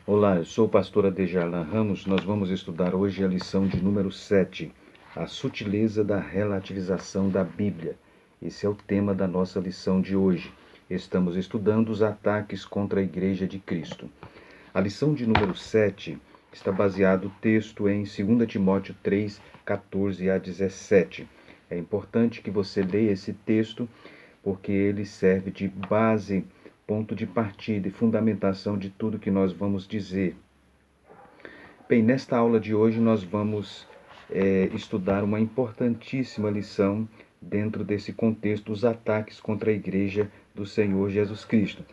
Olá, eu sou o pastor Adejarlan Ramos. Nós vamos estudar hoje a lição de número 7, a sutileza da relativização da Bíblia. Esse é o tema da nossa lição de hoje. Estamos estudando os ataques contra a Igreja de Cristo. A lição de número 7 está baseado no texto em 2 Timóteo 3, 14 a 17. É importante que você leia esse texto porque ele serve de base, ponto de partida e fundamentação de tudo que nós vamos dizer. Bem, nesta aula de hoje nós vamos estudar uma importantíssima lição dentro desse contexto, os ataques contra a Igreja do Senhor Jesus Cristo.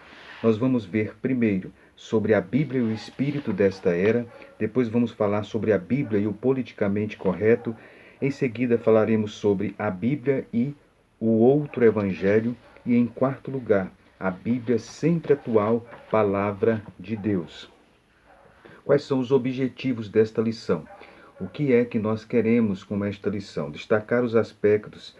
Nós vamos ver primeiro sobre a Bíblia e o espírito desta era, depois vamos falar sobre a Bíblia e o politicamente correto, em seguida falaremos sobre a Bíblia e o outro evangelho e, em quarto lugar, a Bíblia sempre atual, palavra de Deus. Quais são os objetivos desta lição? O que é que nós queremos com esta lição? Destacar os aspectos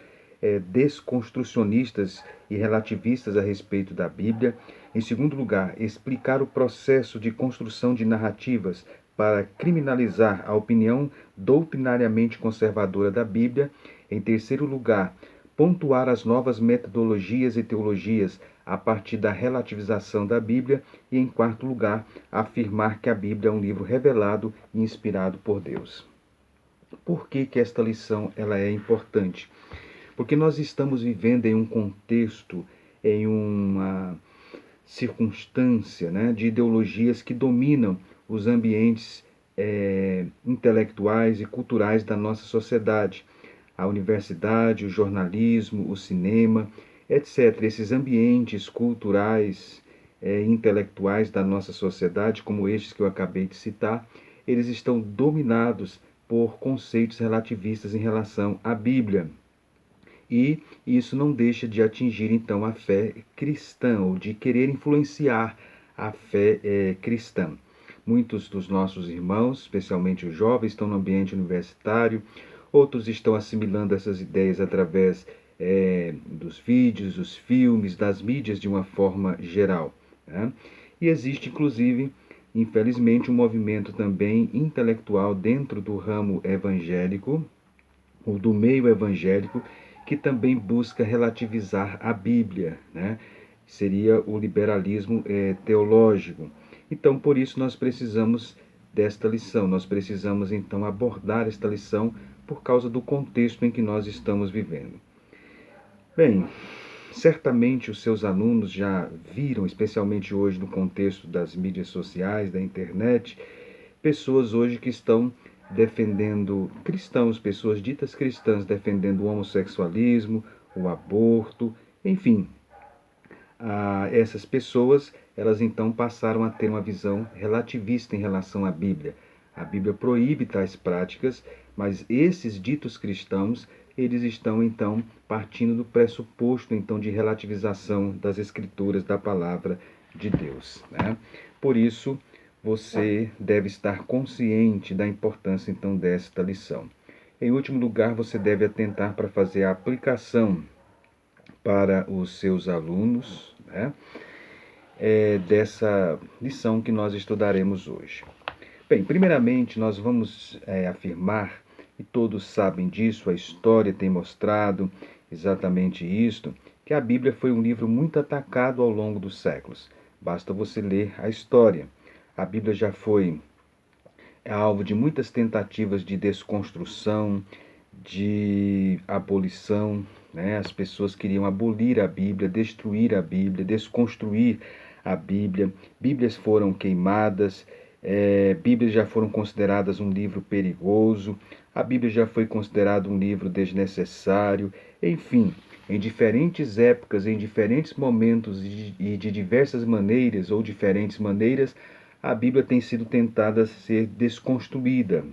desconstrucionistas e relativistas a respeito da Bíblia. Em segundo lugar, explicar o processo de construção de narrativas para criminalizar a opinião doutrinariamente conservadora da Bíblia. Em terceiro lugar, pontuar as novas metodologias e teologias a partir da relativização da Bíblia e, em quarto lugar, afirmar que a Bíblia é um livro revelado e inspirado por Deus. Por que esta lição ela é importante? Porque nós estamos vivendo em um contexto, em uma circunstância, de ideologias que dominam os ambientes intelectuais e culturais da nossa sociedade. A universidade, o jornalismo, o cinema, etc. Esses ambientes culturais e intelectuais da nossa sociedade, como estes que eu acabei de citar, eles estão dominados por conceitos relativistas em relação à Bíblia. E isso não deixa de atingir, então, a fé cristã, ou de querer influenciar a fé cristã. Muitos dos nossos irmãos, especialmente os jovens, estão no ambiente universitário, outros estão assimilando essas ideias através dos vídeos, dos filmes, das mídias de uma forma geral. E existe, inclusive, infelizmente, um movimento também intelectual dentro do ramo evangélico, ou do meio evangélico, que também busca relativizar a Bíblia, Seria o liberalismo teológico. Então, por isso, nós precisamos desta lição, nós precisamos, então, abordar esta lição por causa do contexto em que nós estamos vivendo. Bem, certamente os seus alunos já viram, especialmente hoje no contexto das mídias sociais, da internet, pessoas hoje que estão defendendo cristãos, pessoas ditas cristãs defendendo o homossexualismo, o aborto, enfim. Essas pessoas, elas então passaram a ter uma visão relativista em relação à Bíblia. A Bíblia proíbe tais práticas, mas esses ditos cristãos, eles estão então partindo do pressuposto então de relativização das escrituras, da palavra de Deus. Por isso, você deve estar consciente da importância então desta lição. Em último lugar, você deve atentar para fazer a aplicação para os seus alunos, dessa lição que nós estudaremos hoje. Bem, primeiramente nós vamos afirmar, e todos sabem disso, a história tem mostrado exatamente isto, que a Bíblia foi um livro muito atacado ao longo dos séculos. Basta você ler a história. A Bíblia já foi alvo de muitas tentativas de desconstrução, de abolição. As pessoas queriam abolir a Bíblia, destruir a Bíblia, desconstruir a Bíblia. Bíblias foram queimadas, Bíblias já foram consideradas um livro perigoso, a Bíblia já foi considerada um livro desnecessário, enfim. Em diferentes épocas, em diferentes momentos e de diversas maneiras ou diferentes maneiras, a Bíblia tem sido tentada a ser desconstruída.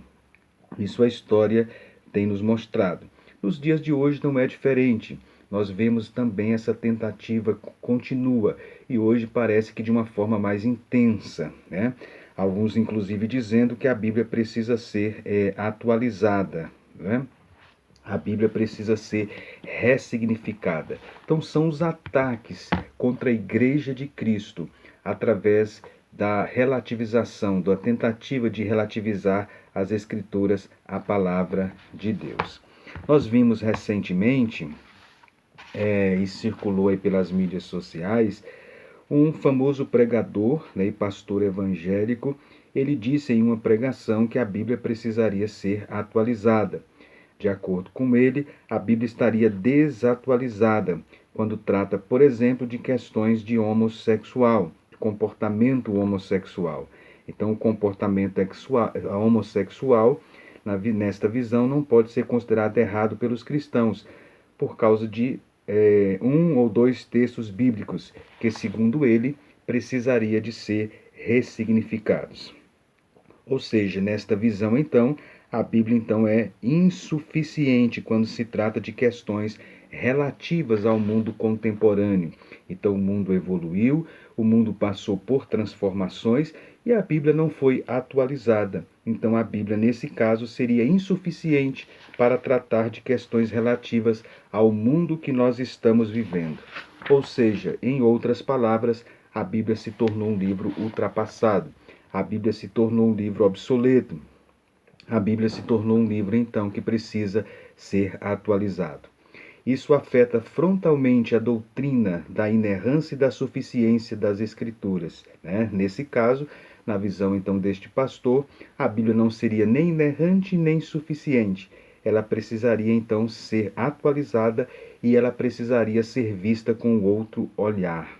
Isso a história tem nos mostrado. Nos dias de hoje não é diferente. Nós vemos também essa tentativa continua e hoje parece que de uma forma mais intensa, Alguns inclusive dizendo que a Bíblia precisa ser atualizada, A Bíblia precisa ser ressignificada. Então são os ataques contra a Igreja de Cristo através da relativização, da tentativa de relativizar as Escrituras, a palavra de Deus. Nós vimos recentemente, e circulou aí pelas mídias sociais, um famoso pregador, né, e pastor evangélico. Ele disse em uma pregação que a Bíblia precisaria ser atualizada. De acordo com ele, a Bíblia estaria desatualizada quando trata, por exemplo, de questões de homossexual, de comportamento homossexual. Então, o comportamento homossexual, nesta visão, não pode ser considerado errado pelos cristãos, por causa de um ou dois textos bíblicos que, segundo ele, precisaria de ser ressignificados. Ou seja, nesta visão, então, a Bíblia então é insuficiente quando se trata de questões relativas ao mundo contemporâneo. Então, o mundo evoluiu, o mundo passou por transformações e a Bíblia não foi atualizada. Então, a Bíblia, nesse caso, seria insuficiente para tratar de questões relativas ao mundo que nós estamos vivendo. Ou seja, em outras palavras, a Bíblia se tornou um livro ultrapassado. A Bíblia se tornou um livro obsoleto. A Bíblia se tornou um livro, então, que precisa ser atualizado. Isso afeta frontalmente a doutrina da inerrância e da suficiência das Escrituras, né? Nesse caso, na visão, então, deste pastor, a Bíblia não seria nem inerrante nem suficiente. Ela precisaria, então, ser atualizada e ela precisaria ser vista com outro olhar.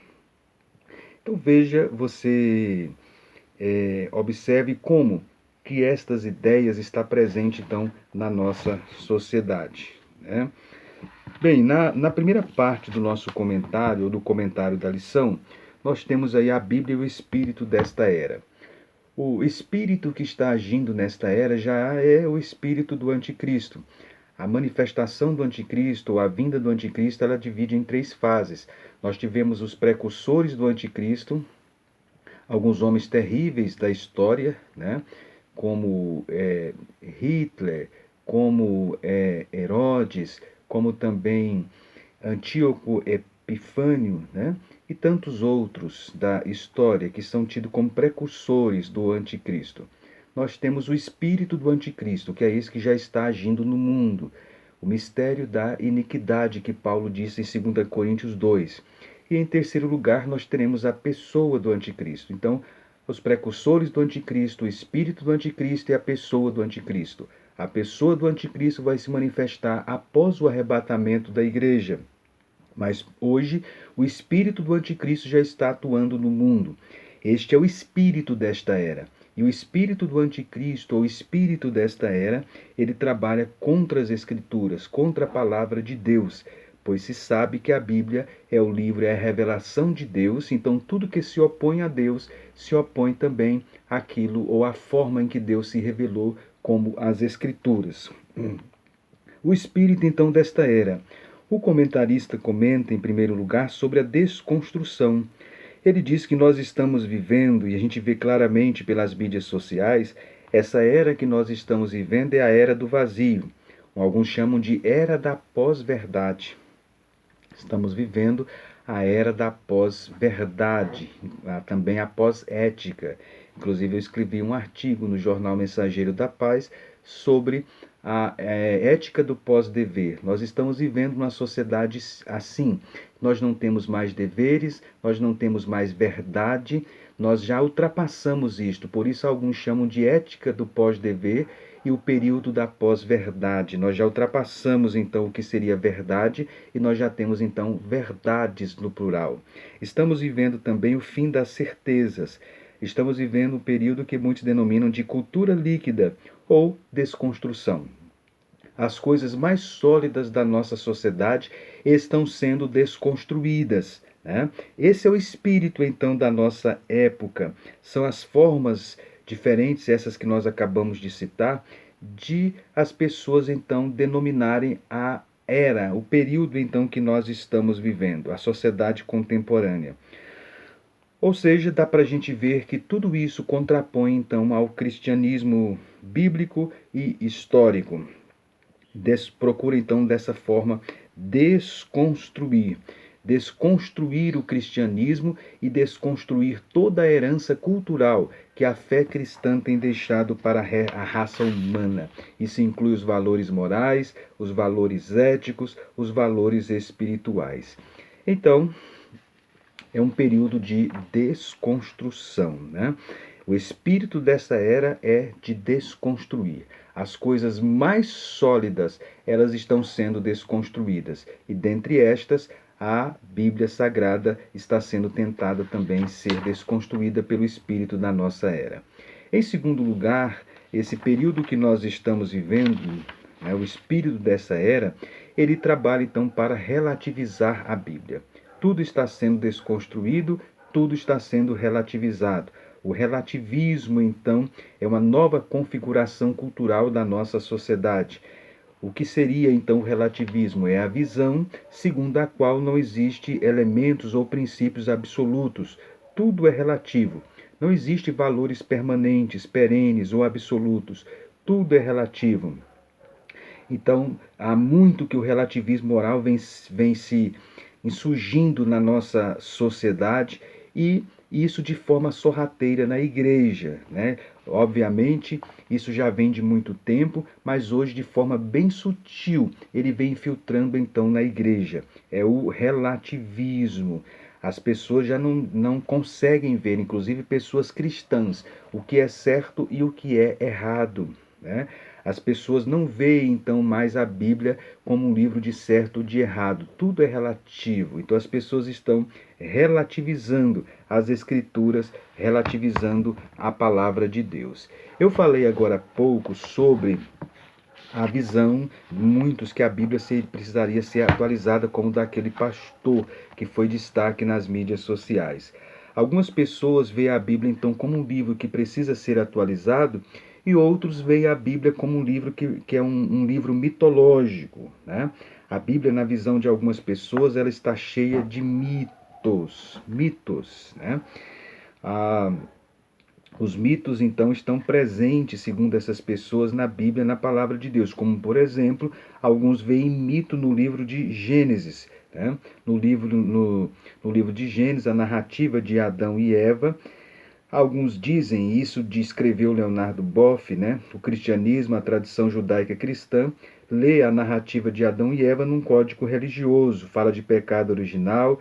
Então, veja, você observe como que estas ideias estão presentes, então, na nossa sociedade, né? Bem, na primeira parte do nosso comentário, ou do comentário da lição, nós temos aí a Bíblia e o espírito desta era. O espírito que está agindo nesta era já é o espírito do anticristo. A manifestação do anticristo, ou a vinda do anticristo, ela divide em três fases. Nós tivemos os precursores do anticristo, alguns homens terríveis da história, né? Como Hitler, como Herodes, como também Antíoco Epifânio, né? E tantos outros da história que são tidos como precursores do anticristo. Nós temos o espírito do anticristo, que é esse que já está agindo no mundo. O mistério da iniquidade que Paulo disse em 2 Coríntios 2. E em terceiro lugar, nós teremos a pessoa do anticristo. Então, os precursores do anticristo, o espírito do anticristo e a pessoa do anticristo. A pessoa do anticristo vai se manifestar após o arrebatamento da igreja. Mas hoje, o espírito do anticristo já está atuando no mundo. Este é o espírito desta era. E o espírito do anticristo, ou espírito desta era, ele trabalha contra as escrituras, contra a palavra de Deus, pois se sabe que a Bíblia é o livro, é a revelação de Deus, então tudo que se opõe a Deus se opõe também àquilo ou à forma em que Deus se revelou, como as Escrituras. O espírito, então, desta era. O comentarista comenta, em primeiro lugar, sobre a desconstrução. Ele diz que nós estamos vivendo, e a gente vê claramente pelas mídias sociais, essa era que nós estamos vivendo é a era do vazio. Alguns chamam de era da pós-verdade. Estamos vivendo a era da pós-verdade, também a pós-ética. Inclusive, eu escrevi um artigo no jornal Mensageiro da Paz sobre a ética do pós-dever. Nós estamos vivendo uma sociedade assim. Nós não temos mais deveres, nós não temos mais verdade, nós já ultrapassamos isto. Por isso, alguns chamam de ética do pós-dever e o período da pós-verdade. Nós já ultrapassamos, então, o que seria verdade e nós já temos, então, verdades no plural. Estamos vivendo também o fim das certezas. Estamos vivendo um período que muitos denominam de cultura líquida ou desconstrução. As coisas mais sólidas da nossa sociedade estão sendo desconstruídas, né? Esse é o espírito, então, da nossa época. São as formas diferentes, essas que nós acabamos de citar, de as pessoas, então, denominarem a era, o período, então, que nós estamos vivendo, a sociedade contemporânea. Ou seja, dá para a gente ver que tudo isso contrapõe, então, ao cristianismo bíblico e histórico. Procura, então, dessa forma, desconstruir. desconstruir o cristianismo e desconstruir toda a herança cultural que a fé cristã tem deixado para a raça humana. Isso inclui os valores morais, os valores éticos, os valores espirituais. Então, é um período de desconstrução, né? O espírito dessa era é de desconstruir. As coisas mais sólidas, elas estão sendo desconstruídas. E dentre estas, a Bíblia Sagrada está sendo tentada também ser desconstruída pelo espírito da nossa era. Em segundo lugar, esse período que nós estamos vivendo, né, o espírito dessa era, ele trabalha então para relativizar a Bíblia. Tudo está sendo desconstruído, tudo está sendo relativizado. O relativismo, então, é uma nova configuração cultural da nossa sociedade. O que seria, então, o relativismo? É a visão segundo a qual não existe elementos ou princípios absolutos. Tudo é relativo. Não existe valores permanentes, perenes ou absolutos. Tudo é relativo. Então, há muito que o relativismo moral vem se insurgindo na nossa sociedade e isso de forma sorrateira na igreja, né? Obviamente, isso já vem de muito tempo, mas hoje de forma bem sutil, ele vem infiltrando então na igreja. É o relativismo. As pessoas já não conseguem ver, inclusive pessoas cristãs, o que é certo e o que é errado, né? As pessoas não veem então mais a Bíblia como um livro de certo ou de errado. Tudo é relativo. Então as pessoas estão relativizando as Escrituras, relativizando a palavra de Deus. Eu falei agora há pouco sobre a visão de muitos que a Bíblia precisaria ser atualizada como daquele pastor que foi destaque nas mídias sociais. Algumas pessoas veem a Bíblia então como um livro que precisa ser atualizado e outros veem a Bíblia como um livro que é um livro mitológico, né? A Bíblia, na visão de algumas pessoas, ela está cheia de mitos, né? Os mitos, então, estão presentes, segundo essas pessoas, na Bíblia, na palavra de Deus. Como, por exemplo, alguns veem mito no livro de Gênesis. Né? No livro de Gênesis, a narrativa de Adão e Eva. Alguns dizem, isso descreveu Leonardo Boff, né? O cristianismo, a tradição judaica cristã, lê a narrativa de Adão e Eva num código religioso, fala de pecado original,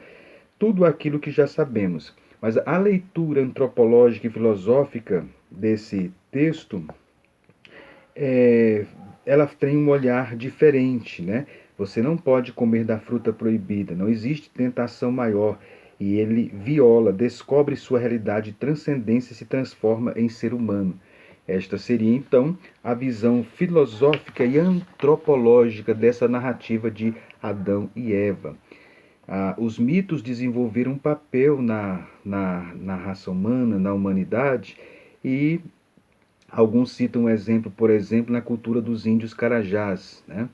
tudo aquilo que já sabemos. Mas a leitura antropológica e filosófica desse texto, ela tem um olhar diferente, né? Você não pode comer da fruta proibida, não existe tentação maior. E ele viola, descobre sua realidade, transcendência e se transforma em ser humano. Esta seria, então, a visão filosófica e antropológica dessa narrativa de Adão e Eva. Os mitos desenvolveram um papel na raça humana, na humanidade, e alguns citam um exemplo, por exemplo, na cultura dos índios carajás, né?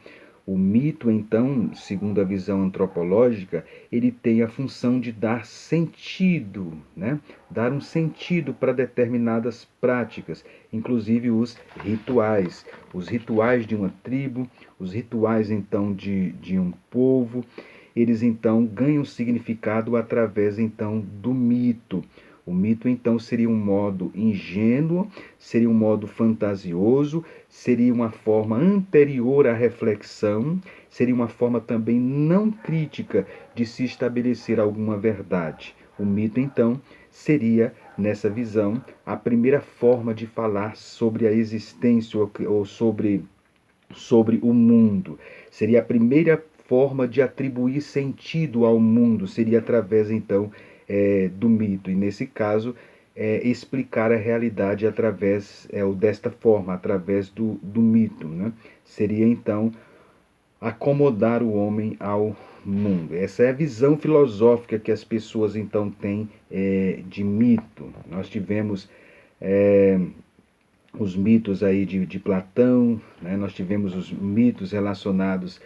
O mito, então, segundo a visão antropológica, ele tem a função de dar sentido, né? Dar um sentido para determinadas práticas, inclusive os rituais de uma tribo, os rituais, então, de um povo. Eles, então, ganham significado através, então, do mito. O mito, então, seria um modo ingênuo, seria um modo fantasioso, seria uma forma anterior à reflexão, seria uma forma também não crítica de se estabelecer alguma verdade. O mito, então, seria, nessa visão, a primeira forma de falar sobre a existência ou sobre o mundo. Seria a primeira forma de atribuir sentido ao mundo, seria através, então, do mito. E, nesse caso, explicar a realidade através, ou desta forma, através do mito. Né? Seria, então, acomodar o homem ao mundo. Essa é a visão filosófica que as pessoas, então, têm de mito. Nós tivemos os mitos aí de Platão, né? Nós tivemos os mitos relacionados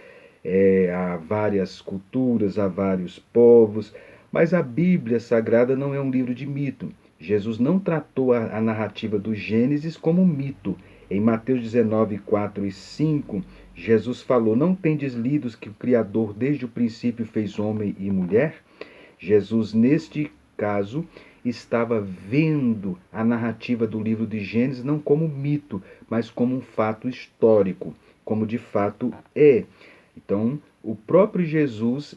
a várias culturas, a vários povos, mas a Bíblia Sagrada não é um livro de mito. Jesus não tratou a narrativa do Gênesis como um mito. Em Mateus 19, 4 e 5, Jesus falou: não tendes lido que o Criador desde o princípio fez homem e mulher? Jesus, neste caso, estava vendo a narrativa do livro de Gênesis não como mito, mas como um fato histórico, como de fato é. Então, o próprio Jesus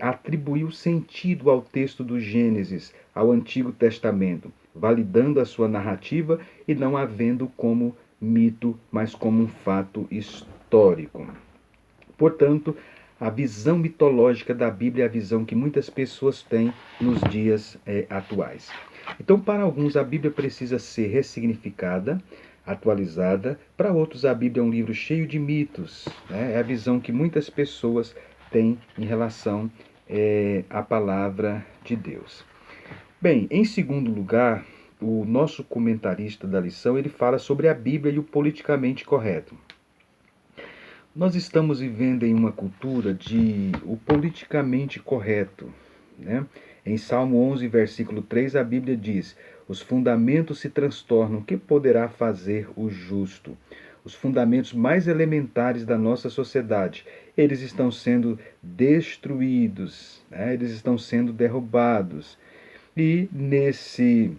atribuiu sentido ao texto do Gênesis, ao Antigo Testamento, validando a sua narrativa e não a vendo como mito, mas como um fato histórico. Portanto, a visão mitológica da Bíblia é a visão que muitas pessoas têm nos dias atuais. Então, para alguns, a Bíblia precisa ser ressignificada, atualizada. Para outros, a Bíblia é um livro cheio de mitos. Né? É a visão que muitas pessoas têm em relação à palavra de Deus. Bem, em segundo lugar, o nosso comentarista da lição, ele fala sobre a Bíblia e o politicamente correto. Nós estamos vivendo em uma cultura de o politicamente correto. Né? Em Salmo 11, versículo 3, a Bíblia diz: os fundamentos se transtornam, o que poderá fazer o justo? Os fundamentos mais elementares da nossa sociedade, eles estão sendo destruídos, né? Eles estão sendo derrubados. E nesse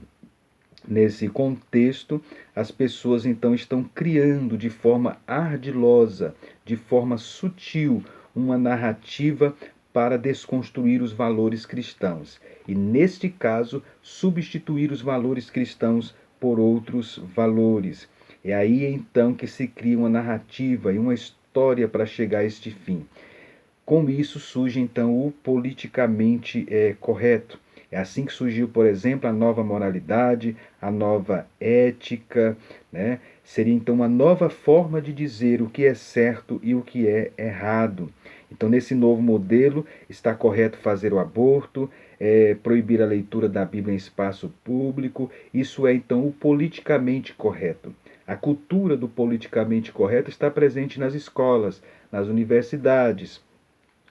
contexto, as pessoas então estão criando de forma ardilosa, de forma sutil, uma narrativa para desconstruir os valores cristãos. E, neste caso, substituir os valores cristãos por outros valores. É aí então que se cria uma narrativa e uma história para chegar a este fim. Com isso surge então o politicamente correto. É assim que surgiu, por exemplo, a nova moralidade, a nova ética, né? Seria então uma nova forma de dizer o que é certo e o que é errado. Então, nesse novo modelo, está correto fazer o aborto, proibir a leitura da Bíblia em espaço público. Isso é então o politicamente correto. A cultura do politicamente correto está presente nas escolas, nas universidades.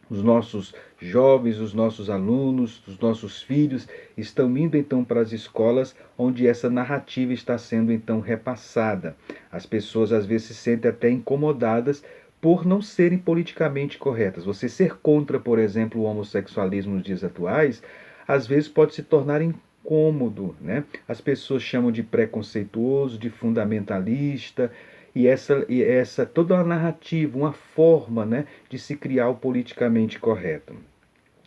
Os nossos jovens, os nossos alunos, os nossos filhos estão indo então para as escolas onde essa narrativa está sendo então repassada. As pessoas às vezes se sentem até incomodadas por não serem politicamente corretas. Você ser contra, por exemplo, o homossexualismo nos dias atuais, às vezes pode se tornar incômodo, né? As pessoas chamam de preconceituoso, de fundamentalista, e essa toda uma narrativa, uma forma, né, de se criar o politicamente correto.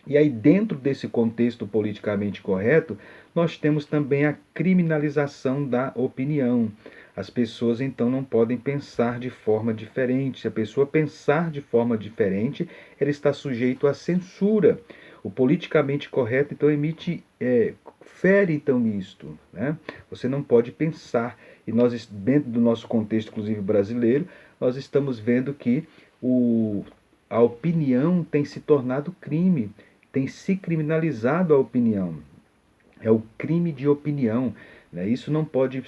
E aí, dentro desse contexto politicamente correto, nós temos também a criminalização da opinião. As pessoas, então, não podem pensar de forma diferente. Se a pessoa pensar de forma diferente, ela está sujeita à censura. O politicamente correto, então, fere, então, isto. Né? Você não pode pensar. E nós, dentro do nosso contexto, inclusive brasileiro, nós estamos vendo que a opinião tem se tornado crime, tem se criminalizado a opinião. É o crime de opinião. Né? Isso não pode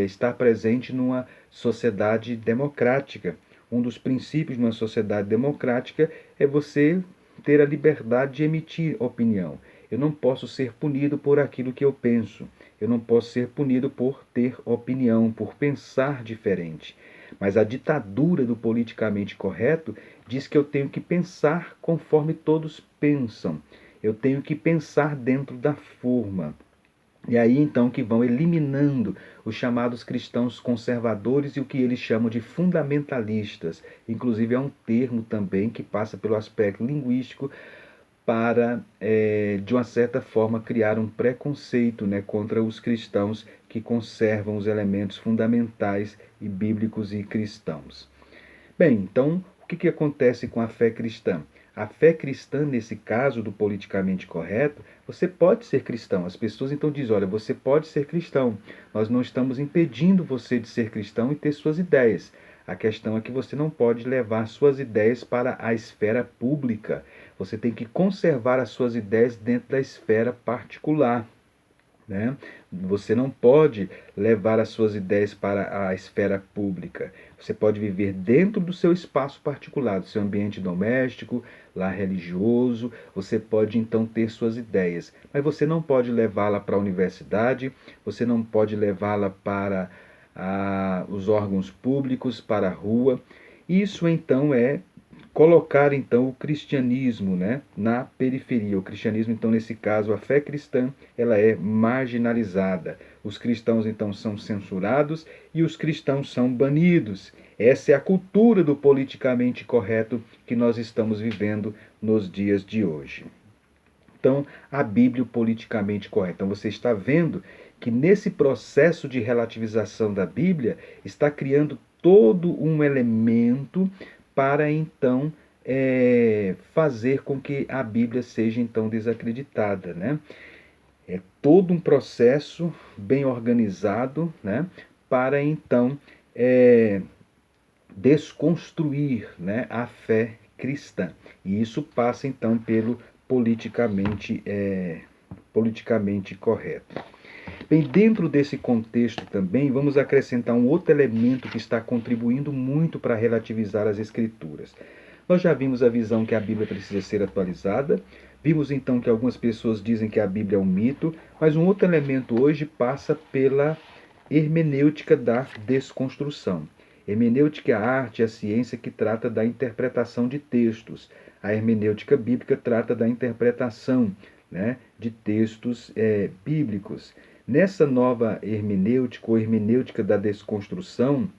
estar presente numa sociedade democrática. Um dos princípios de uma sociedade democrática é você ter a liberdade de emitir opinião. Eu não posso ser punido por aquilo que eu penso. Eu não posso ser punido por ter opinião, por pensar diferente. Mas a ditadura do politicamente correto diz que eu tenho que pensar conforme todos pensam. Eu tenho que pensar dentro da forma. E aí então que vão eliminando os chamados cristãos conservadores e o que eles chamam de fundamentalistas. Inclusive é um termo também que passa pelo aspecto linguístico para, de uma certa forma, criar um preconceito, né, contra os cristãos que conservam os elementos fundamentais e bíblicos e cristãos. Bem, então, o que acontece com a fé cristã? A fé cristã, nesse caso do politicamente correto, você pode ser cristão. As pessoas então dizem, olha, você pode ser cristão. Nós não estamos impedindo você de ser cristão e ter suas ideias. A questão é que você não pode levar suas ideias para a esfera pública. Você tem que conservar as suas ideias dentro da esfera particular. Né? Você não pode levar as suas ideias para a esfera pública. Você pode viver dentro do seu espaço particular, do seu ambiente doméstico, lá religioso. Você pode então ter suas ideias, mas você não pode levá-la para a universidade, você não pode levá-la para os órgãos públicos, para a rua. Isso então é colocar então o cristianismo, né, na periferia. O cristianismo, então, nesse caso, a fé cristã, ela é marginalizada. Os cristãos então são censurados e os cristãos são banidos. Essa é a cultura do politicamente correto que nós estamos vivendo nos dias de hoje. Então, a Bíblia politicamente correta. Então, você está vendo que nesse processo de relativização da Bíblia está criando todo um elemento para então fazer com que a Bíblia seja então desacreditada, né? É todo um processo bem organizado, né? Para então desconstruir, né, a fé cristã. E isso passa então pelo politicamente correto. Bem, dentro desse contexto também, vamos acrescentar um outro elemento que está contribuindo muito para relativizar as Escrituras. Nós já vimos a visão que a Bíblia precisa ser atualizada, vimos então que algumas pessoas dizem que a Bíblia é um mito, mas um outro elemento hoje passa pela hermenêutica da desconstrução. Hermenêutica é a arte, a ciência que trata da interpretação de textos. A hermenêutica bíblica trata da interpretação, né, de textos bíblicos. Nessa nova hermenêutica, ou hermenêutica da desconstrução,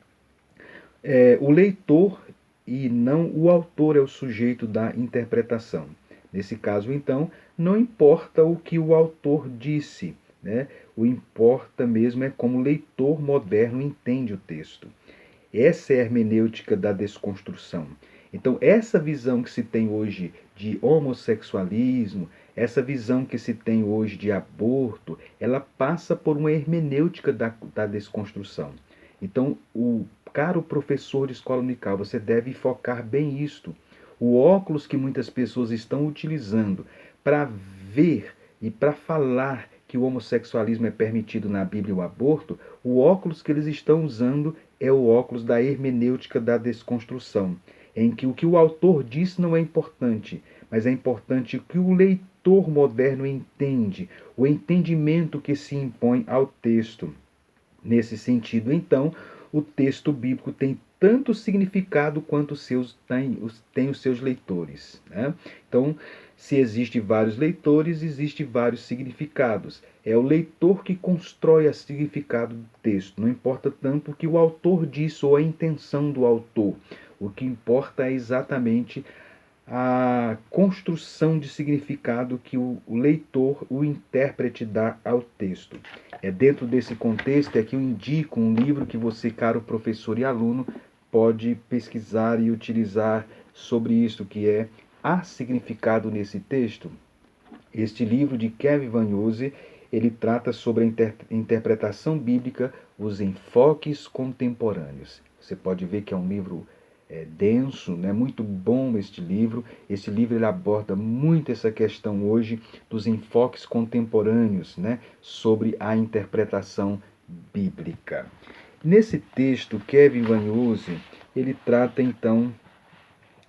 o leitor e não o autor é o sujeito da interpretação. Nesse caso, então, não importa o que o autor disse, né? O importa mesmo é como o leitor moderno entende o texto. Essa é a hermenêutica da desconstrução. Então, essa visão que se tem hoje de homossexualismo, essa visão que se tem hoje de aborto, ela passa por uma hermenêutica da desconstrução. Então, caro professor de escola dominical, você deve focar bem isto. O óculos que muitas pessoas estão utilizando para ver e para falar que o homossexualismo é permitido na Bíblia e o aborto, o óculos que eles estão usando é o óculos da hermenêutica da desconstrução, em que o autor diz não é importante, mas é importante o que o leitor moderno entende, o entendimento que se impõe ao texto. Nesse sentido, então, o texto bíblico tem tanto significado quanto tem os seus leitores, né? Então, se existem vários leitores, existem vários significados. É o leitor que constrói o significado do texto. Não importa tanto o que o autor diz ou a intenção do autor. O que importa é exatamente a construção de significado que o leitor, o intérprete, dá ao texto. É dentro desse contexto que eu indico um livro que você, caro professor e aluno, pode pesquisar e utilizar sobre isso, que é Há Significado nesse Texto? Este livro de Kevin Van Hose, ele trata sobre a interpretação bíblica, os enfoques contemporâneos. Você pode ver que é um livro denso, né? Muito bom este livro. Este livro ele aborda muito essa questão hoje dos enfoques contemporâneos, né? Sobre a interpretação bíblica. Nesse texto, Kevin Van Hose, ele trata então,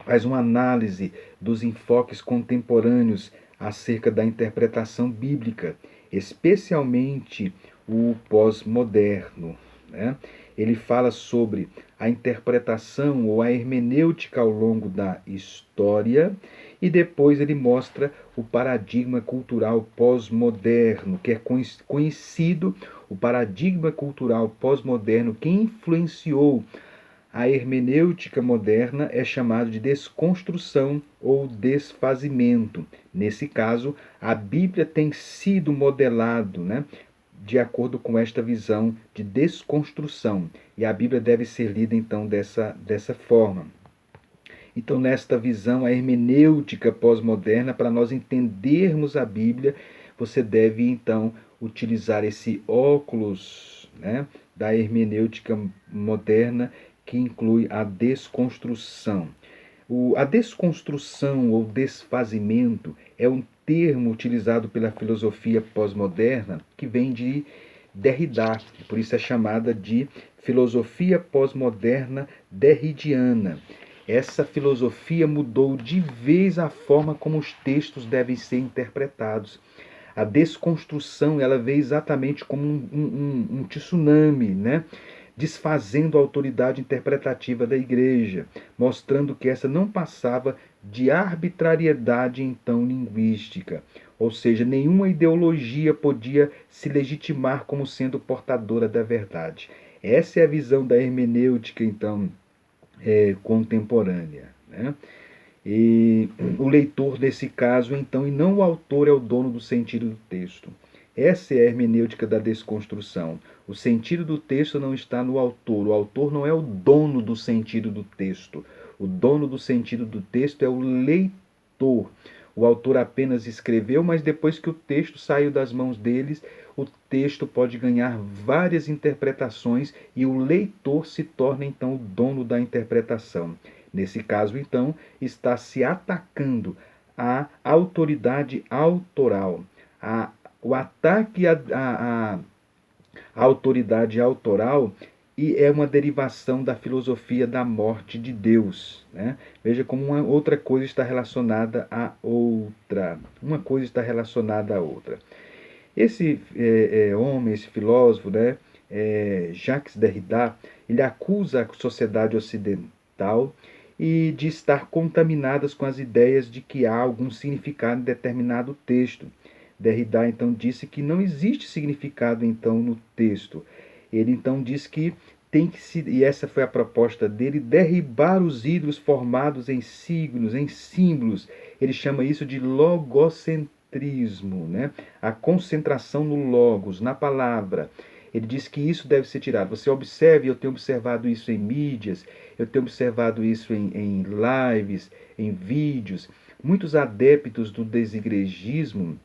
faz uma análise dos enfoques contemporâneos acerca da interpretação bíblica, especialmente o pós-moderno, né? Ele fala sobre a interpretação ou a hermenêutica ao longo da história e depois ele mostra o paradigma cultural pós-moderno, que é conhecido, o paradigma cultural pós-moderno que influenciou a hermenêutica moderna é chamado de desconstrução ou desfazimento. Nesse caso, a Bíblia tem sido modelado, né, de acordo com esta visão de desconstrução. E a Bíblia deve ser lida, então, dessa forma. Então, nesta visão, a hermenêutica pós-moderna, para nós entendermos a Bíblia, você deve, então, utilizar esse óculos, né, da hermenêutica moderna, que inclui a desconstrução. A desconstrução ou desfazimento é um termo utilizado pela filosofia pós-moderna que vem de Derrida, por isso é chamada de filosofia pós-moderna derridiana. Essa filosofia mudou de vez a forma como os textos devem ser interpretados. A desconstrução ela veio exatamente como um tsunami, né? desfazendo a autoridade interpretativa da igreja, mostrando que essa não passava de arbitrariedade então linguística, ou seja, nenhuma ideologia podia se legitimar como sendo portadora da verdade. Essa é a visão da hermenêutica então contemporânea, né? E o leitor, nesse caso, então, e não o autor, é o dono do sentido do texto. Essa é a hermenêutica da desconstrução. O sentido do texto não está no autor. O autor não é o dono do sentido do texto. O dono do sentido do texto é o leitor. O autor apenas escreveu, mas depois que o texto saiu das mãos deles, o texto pode ganhar várias interpretações e o leitor se torna então o dono da interpretação. Nesse caso, então, está se atacando a autoridade autoral. O ataque à autoridade autoral e é uma derivação da filosofia da morte de Deus, né? Veja como uma outra coisa está relacionada à outra. Uma coisa está relacionada à outra. Esse homem, esse filósofo, né, Jacques Derrida, ele acusa a sociedade ocidental e de estar contaminadas com as ideias de que há algum significado em determinado texto. Derrida então disse que não existe significado então no texto. Ele então diz que tem que se, e essa foi a proposta dele, derribar os ídolos formados em signos, em símbolos. Ele chama isso de logocentrismo, né? A concentração no logos, na palavra. Ele diz que isso deve ser tirado. Você observe, eu tenho observado isso em mídias, eu tenho observado isso em lives, em vídeos. Muitos adeptos do desigrejismo,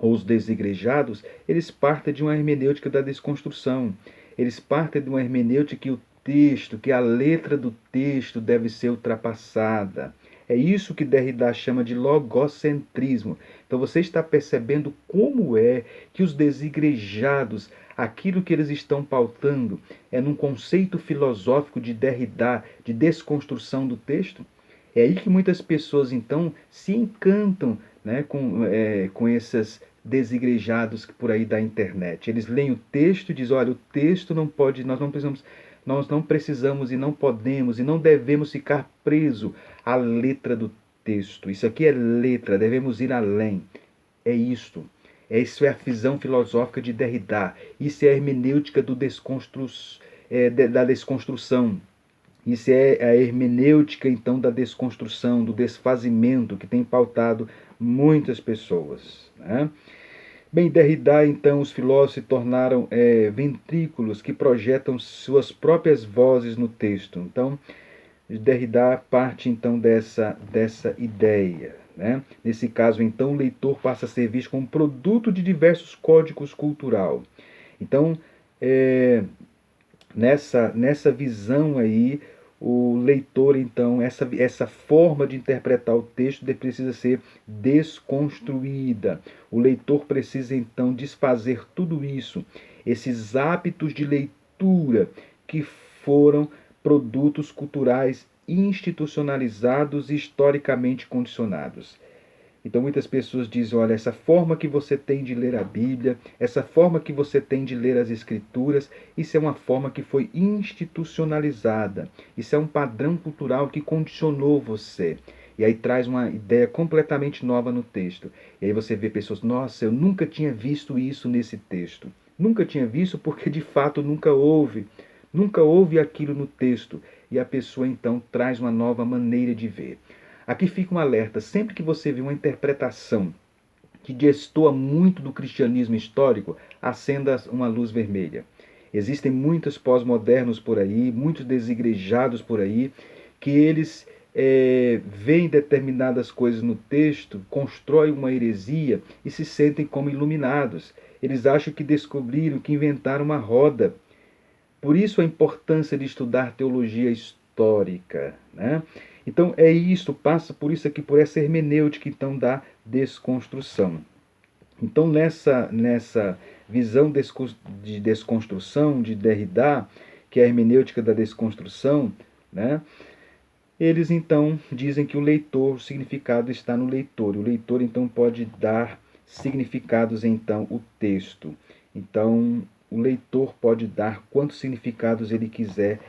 ou os desigrejados, eles partem de uma hermenêutica da desconstrução. Eles partem de uma hermenêutica que o texto, que a letra do texto deve ser ultrapassada. É isso que Derrida chama de logocentrismo. Então você está percebendo como é que os desigrejados, aquilo que eles estão pautando, é num conceito filosófico de Derrida, de desconstrução do texto? É aí que muitas pessoas, então, se encantam, né, com esses desigrejados por aí da internet. Eles leem o texto e dizem, olha, o texto não pode, nós não precisamos e não podemos e não devemos ficar preso à letra do texto. Isso aqui é letra, devemos ir além. É isto. Isso é a visão filosófica de Derrida. Isso é a hermenêutica da desconstrução. Isso é a hermenêutica, então, da desconstrução, do desfazimento que tem pautado muitas pessoas, né? Bem, Derrida, então, os filósofos se tornaram ventrículos que projetam suas próprias vozes no texto. Então, Derrida parte, então, dessa ideia, né? Nesse caso, então, o leitor passa a ser visto como produto de diversos códigos culturais. Então, nessa visão aí, o leitor, então, essa forma de interpretar o texto precisa ser desconstruída. O leitor precisa, então, desfazer tudo isso, esses hábitos de leitura que foram produtos culturais institucionalizados e historicamente condicionados. Então muitas pessoas dizem, olha, essa forma que você tem de ler a Bíblia, essa forma que você tem de ler as Escrituras, isso é uma forma que foi institucionalizada. Isso é um padrão cultural que condicionou você. E aí traz uma ideia completamente nova no texto. E aí você vê pessoas, nossa, eu nunca tinha visto isso nesse texto. Nunca tinha visto porque de fato nunca houve. Nunca houve aquilo no texto. E a pessoa então traz uma nova maneira de ver. Aqui fica um alerta, sempre que você vê uma interpretação que destoa muito do cristianismo histórico, acenda uma luz vermelha. Existem muitos pós-modernos por aí, muitos desigrejados por aí, que eles veem determinadas coisas no texto, constroem uma heresia e se sentem como iluminados. Eles acham que descobriram, que inventaram uma roda. Por isso a importância de estudar teologia histórica, né? Então é isso, passa por isso aqui, por essa hermenêutica então da desconstrução. Então nessa visão de desconstrução de Derrida, que é a hermenêutica da desconstrução, né? Eles então dizem que o significado está no leitor. O leitor então pode dar significados então o texto. Então o leitor pode dar quantos significados ele quiser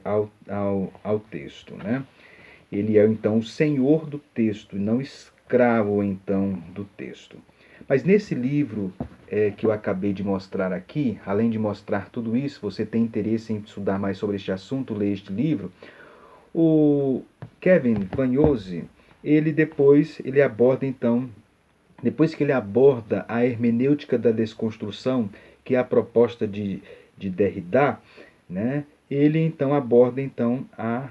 ao texto, né? Ele é, então, o senhor do texto, e não escravo, então, do texto. Mas nesse livro que eu acabei de mostrar aqui, além de mostrar tudo isso, você tem interesse em estudar mais sobre este assunto, ler este livro, o Kevin Vanhouse, ele aborda, então, depois que ele aborda a hermenêutica da desconstrução, que é a proposta de Derrida, né, ele então aborda então a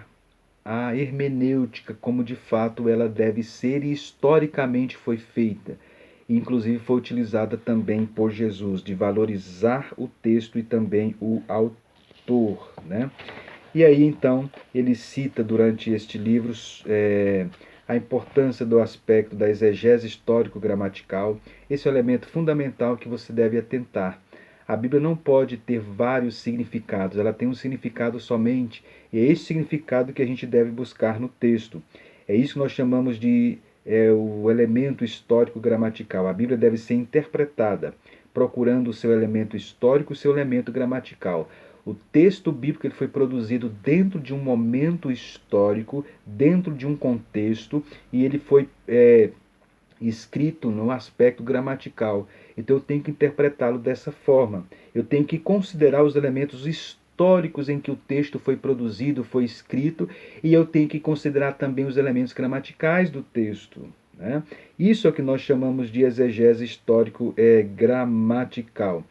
hermenêutica, como de fato ela deve ser e historicamente foi feita. Inclusive foi utilizada também por Jesus, de valorizar o texto e também o autor, né? E aí então ele cita durante este livro a importância do aspecto da exegese histórico-gramatical, esse é o elemento fundamental que você deve atentar. A Bíblia não pode ter vários significados, ela tem um significado somente, e é esse significado que a gente deve buscar no texto. É isso que nós chamamos de o elemento histórico-gramatical. A Bíblia deve ser interpretada, procurando o seu elemento histórico e o seu elemento gramatical. O texto bíblico ele foi produzido dentro de um momento histórico, dentro de um contexto, e ele foi escrito no aspecto gramatical. Então eu tenho que interpretá-lo dessa forma. Eu tenho que considerar os elementos históricos em que o texto foi produzido, foi escrito, e eu tenho que considerar também os elementos gramaticais do texto, né? Isso é o que nós chamamos de exegese histórico-gramatical.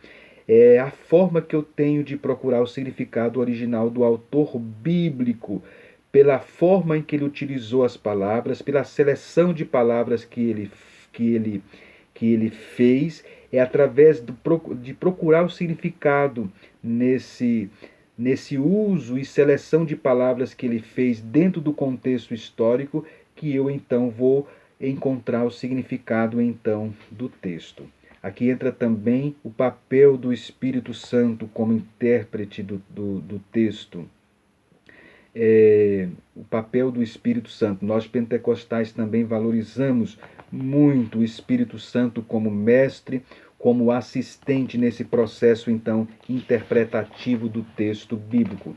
É a forma que eu tenho de procurar o significado original do autor bíblico, pela forma em que ele utilizou as palavras, pela seleção de palavras que ele, que ele fez, é através de procurar o significado nesse uso e seleção de palavras que ele fez dentro do contexto histórico, que eu então vou encontrar o significado então do texto. Aqui entra também o papel do Espírito Santo como intérprete do texto. O papel do Espírito Santo. Nós pentecostais também valorizamos muito o Espírito Santo como mestre, como assistente nesse processo, então, interpretativo do texto bíblico.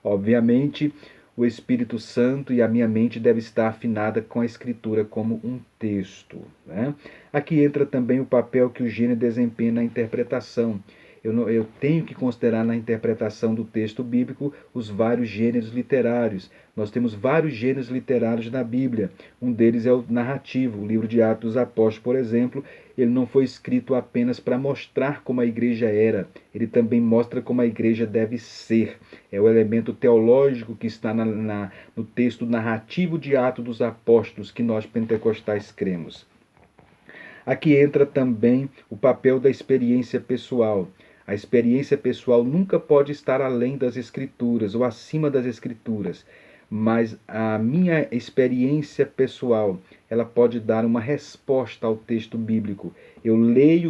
Obviamente, o Espírito Santo e a minha mente deve estar afinada com a Escritura como um texto, né? Aqui entra também o papel que o gênero desempenha na interpretação. Eu tenho que considerar na interpretação do texto bíblico os vários gêneros literários. Nós temos vários gêneros literários na Bíblia. Um deles é o narrativo. O livro de Atos dos Apóstolos, por exemplo, ele não foi escrito apenas para mostrar como a igreja era. Ele também mostra como a igreja deve ser. É o elemento teológico que está no texto narrativo de Atos dos Apóstolos que nós pentecostais cremos. Aqui entra também o papel da experiência pessoal. A experiência pessoal nunca pode estar além das Escrituras ou acima das Escrituras, mas a minha experiência pessoal, ela pode dar uma resposta ao texto bíblico. Eu leio o